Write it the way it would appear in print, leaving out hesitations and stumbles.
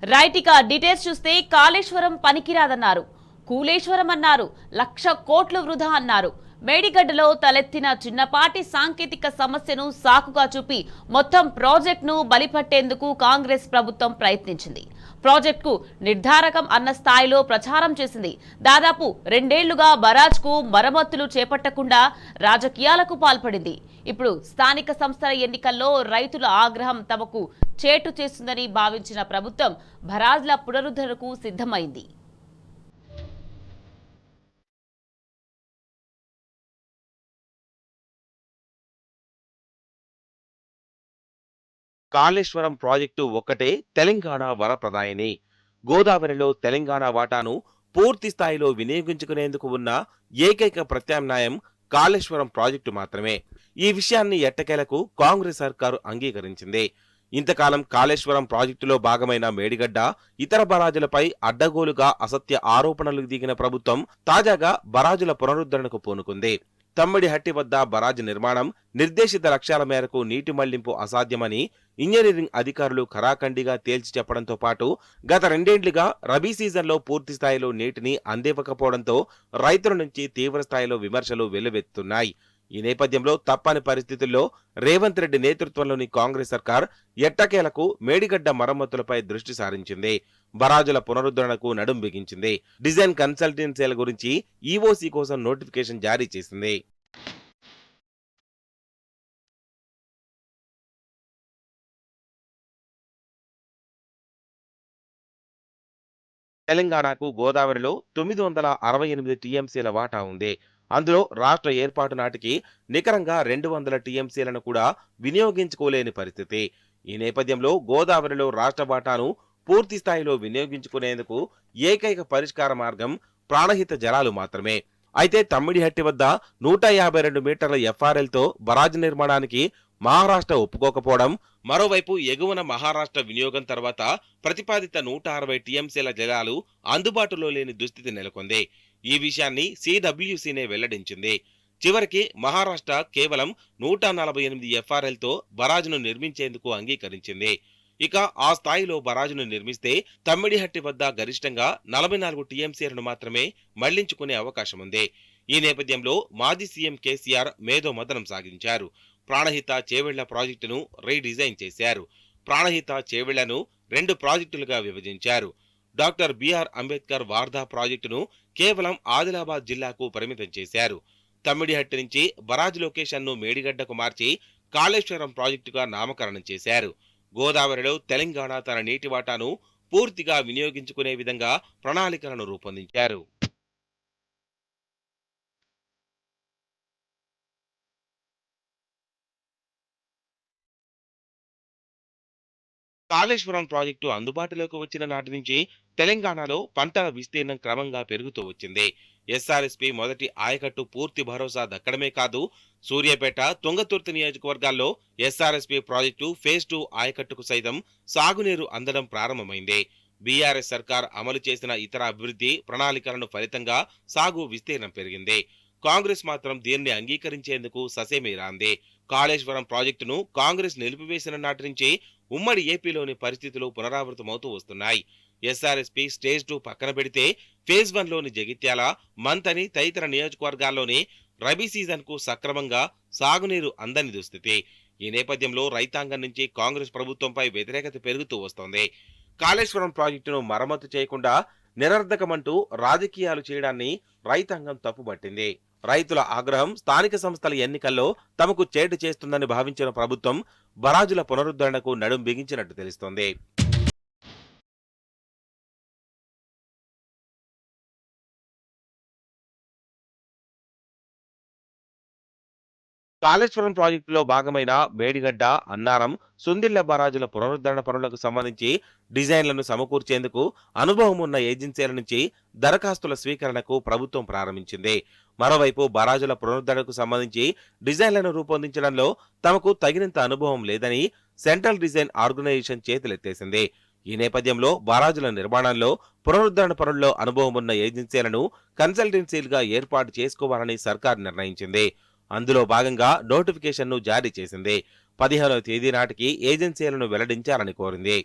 Right, ఇక details చూస్తే కాళేశ్వరం పనికిరాదన్నారు, కూలేశ్వరం అన్నారు, 1,00,000 కోట్లు వృధా అన్నారు. మేడిగడ్డలో తలెత్తిన చిన్నపాటి సాంకేతిక సమస్యను సాకుగా చూపి మొత్తం ప్రాజెక్టును బలిపట్టేందుకు కాంగ్రెస్ ప్రభుత్వం ప్రయత్నించింది. ప్రాజెక్టుకు నిర్ధారకం అన్న స్థాయిలో ప్రచారం చేసింది. దాదాపు 2 ఏళ్లుగా బరాజ్కు మరమ్మతులు చేపట్టకుండా రాజకీయాలకు పాల్పడింది. ఇప్పుడు స్థానిక సంస్థల ఎన్నికల్లో రైతుల ఆగ్రహం తమకు చేటు చేస్తుందని భావించిన ప్రభుత్వం బరాజ్ల పునరుద్ధరణకు సిద్ధమైంది. కాళేశ్వరం ప్రాజెక్టు ఒక్కటే తెలంగాణ వరప్రదాయిని. గోదావరిలో తెలంగాణ వాటాను పూర్తి స్థాయిలో వినియోగించుకునేందుకు ఉన్న ఏకైక ప్రత్యామ్నాయం కాళేశ్వరం ప్రాజెక్టు మాత్రమే. ఈ విషయాన్ని ఎట్టకేలకు కాంగ్రెస్ సర్కారు అంగీకరించింది. ఇంతకాలం కాళేశ్వరం ప్రాజెక్టులో భాగమైన మేడిగడ్డ, ఇతర బరాజులపై అడ్డగోలుగా అసత్య ఆరోపణలు దిగిన ప్రభుత్వం తాజాగా బరాజుల పునరుద్ధరణకు పూనుకుంది. తమ్మిడిహట్టి వద్ద బరాజు నిర్మాణం నిర్దేశిత లక్ష్యాల మేరకు నీటి మళ్లింపు అసాధ్యమని ఇంజనీరింగ్ అధికారులు ఖరాఖండిగా తేల్చి చెప్పడంతో పాటు గత 2 ఏళ్లుగా రబీ సీజన్లో పూర్తి స్థాయిలో నీటిని అందివ్వకపోవడంతో రైతుల నుంచి తీవ్ర స్థాయిలో విమర్శలు వెల్లువెత్తుతున్నాయి. ఈ నేపథ్యంలో తప్పని పరిస్థితుల్లో రేవంత్ రెడ్డి నేతృత్వంలోని కాంగ్రెస్ సర్కార్ ఎట్టకేలకు మేడిగడ్డ మరమ్మతులపై దృష్టి సారించింది. బరాజుల పునరుద్ధరణకు నడుం బిగించింది. డిజైన్ కన్సల్టెన్సీల గురించి ఈఓసీ కోసం నోటిఫికేషన్ జారీ చేసింది. తెలంగాణకు గోదావరిలో 968 టీఎంసీల వాటా ఉంది. అందులో రాష్ట్ర ఏర్పాటు నాటికి నికరంగా 200 టీఎంసీలను కూడా వినియోగించుకోలేని పరిస్థితి. ఈ నేపథ్యంలో గోదావరిలో రాష్ట్ర వాటాను పూర్తి స్థాయిలో వినియోగించుకునేందుకు ఏకైక పరిష్కార మార్గం ప్రాణహిత జలాలు మాత్రమే. అయితే తమ్మిడిహట్టి వద్ద 152 మీటర్ల ఎఫ్ఆర్ఎల్తో బరాజు నిర్మాణానికి మహారాష్ట్ర ఒప్పుకోకపోవడం, మరోవైపు ఎగువన మహారాష్ట్ర వినియోగం తర్వాత ప్రతిపాదిత 160 టీఎంసీల జలాలు అందుబాటులో లేని దుస్థితి నెలకొంది. ఈ విషయాన్ని సిడబ్ల్యూసీనే వెల్లడించింది. చివరికి మహారాష్ట్ర కేవలం 148 ఎఫ్ఆర్ఎల్తో బరాజును నిర్మించేందుకు అంగీకరించింది. ఇక ఆ స్థాయిలో బరాజును నిర్మిస్తే తమ్మిడిహట్టి వద్ద గరిష్టంగా 44 టీఎంసీలను మాత్రమే మళ్లించుకునే అవకాశముంది. ఈ నేపథ్యంలో మాజీ సీఎం కేసీఆర్ మేధో మథనం సాగించారు. ప్రాణహిత చేవెళ్ల ప్రాజెక్టును రీడిజైన్ చేశారు. ప్రాణహిత చేవెళ్లను 2 ప్రాజెక్టులుగా విభజించారు. డాక్టర్ బిఆర్ అంబేద్కర్ వార్ధా ప్రాజెక్టును కేవలం ఆదిలాబాద్ జిల్లాకు పరిమితం చేశారు. తమ్మిడిహట్టి నుంచి బరాజ్ లొకేషన్ను మేడిగడ్డకు మార్చి కాళేశ్వరం ప్రాజెక్టుగా నామకరణం చేశారు. గోదావరిలో తెలంగాణ తన నీటి వాటాను పూర్తిగా వినియోగించుకునే విధంగా ప్రణాళికలను రూపొందించారు. కాళేశ్వరం ప్రాజెక్టు అందుబాటులోకి వచ్చిన నాటి నుంచి తెలంగాణలో పంటల విస్తీర్ణం క్రమంగా పెరుగుతూ వచ్చింది. ఎస్ఆర్ఎస్పీ మొదటి ఆయకట్టు పూర్తి భరోసా దక్కడమే కాదు, సూర్యాపేట, తుంగతుర్తి నియోజకవర్గాల్లో ఎస్ఆర్ఎస్పీ ప్రాజెక్టు ఫేజ్ 2 ఆయకట్టుకు సైతం సాగునీరు అందడం ప్రారంభమైంది. బీఆర్ఎస్ సర్కార్ అమలు చేసిన ఇతర అభివృద్ధి ప్రణాళికలను ఫలితంగా సాగు విస్తీర్ణం పెరిగింది. కాంగ్రెస్ మాత్రం దీన్ని అంగీకరించేందుకు ససేమీ రాంది. కాళేశ్వరం ప్రాజెక్టును కాంగ్రెస్ నిలిపివేసిన నాటి నుంచి ఉమ్మడి ఏపీలోని పరిస్థితులు పునరావృతమవుతూ వస్తున్నాయి. ఎస్ఆర్ఎస్పీ స్టేజ్ 2 పక్కన పెడితే ఫేజ్ 1లోని జగిత్యాల, మంథని తదితర నియోజకవర్గాల్లోని రబీ సీజన్ కు సక్రమంగా సాగునీరు అందని దుస్థితి. ఈ నేపథ్యంలో రైతాంగం నుంచి కాంగ్రెస్ ప్రభుత్వంపై వ్యతిరేకత పెరుగుతూ వస్తోంది. కాళేశ్వరం ప్రాజెక్టును మరమ్మతు చేయకుండా నిరర్ధకమంటూ రాజకీయాలు చేయడాన్ని రైతాంగం తప్పుపట్టింది. రైతుల ఆగ్రహం స్థానిక సంస్థల ఎన్నికల్లో తమకు చేటు చేస్తుందని భావించిన ప్రభుత్వం బరాజుల పునరుద్ధరణకు నడుం బిగించినట్టు తెలుస్తోంది. కాళేశ్వరం ప్రాజెక్టులో భాగమైన మేడిగడ్డ, అన్నారం, సుందిళ్ల బరాజుల పునరుద్ధరణ పనులకు సంబంధించి డిజైన్లను సమకూర్చేందుకు అనుభవం ఉన్న ఏజెన్సీల నుంచి దరఖాస్తుల స్వీకరణకు ప్రభుత్వం ప్రారంభించింది. మరోవైపు బరాజుల పునరుద్ధరణకు సంబంధించి డిజైన్లను రూపొందించడంలో తమకు తగినంత అనుభవం లేదని సెంట్రల్ డిజైన్ ఆర్గనైజేషన్ చేతులెత్తేసింది. ఈ నేపథ్యంలో బరాజుల నిర్మాణంలో, పునరుద్ధరణ పనుల్లో అనుభవం ఉన్న ఏజెన్సీలను కన్సల్టెన్సీలుగా ఏర్పాటు చేసుకోవాలని సర్కార్ నిర్ణయించింది. అందులో భాగంగా నోటిఫికేషన్ను జారీ చేసింది. 15వ తేదీ నాటికి ఏజెన్సీలను వెల్లడించాలని కోరింది.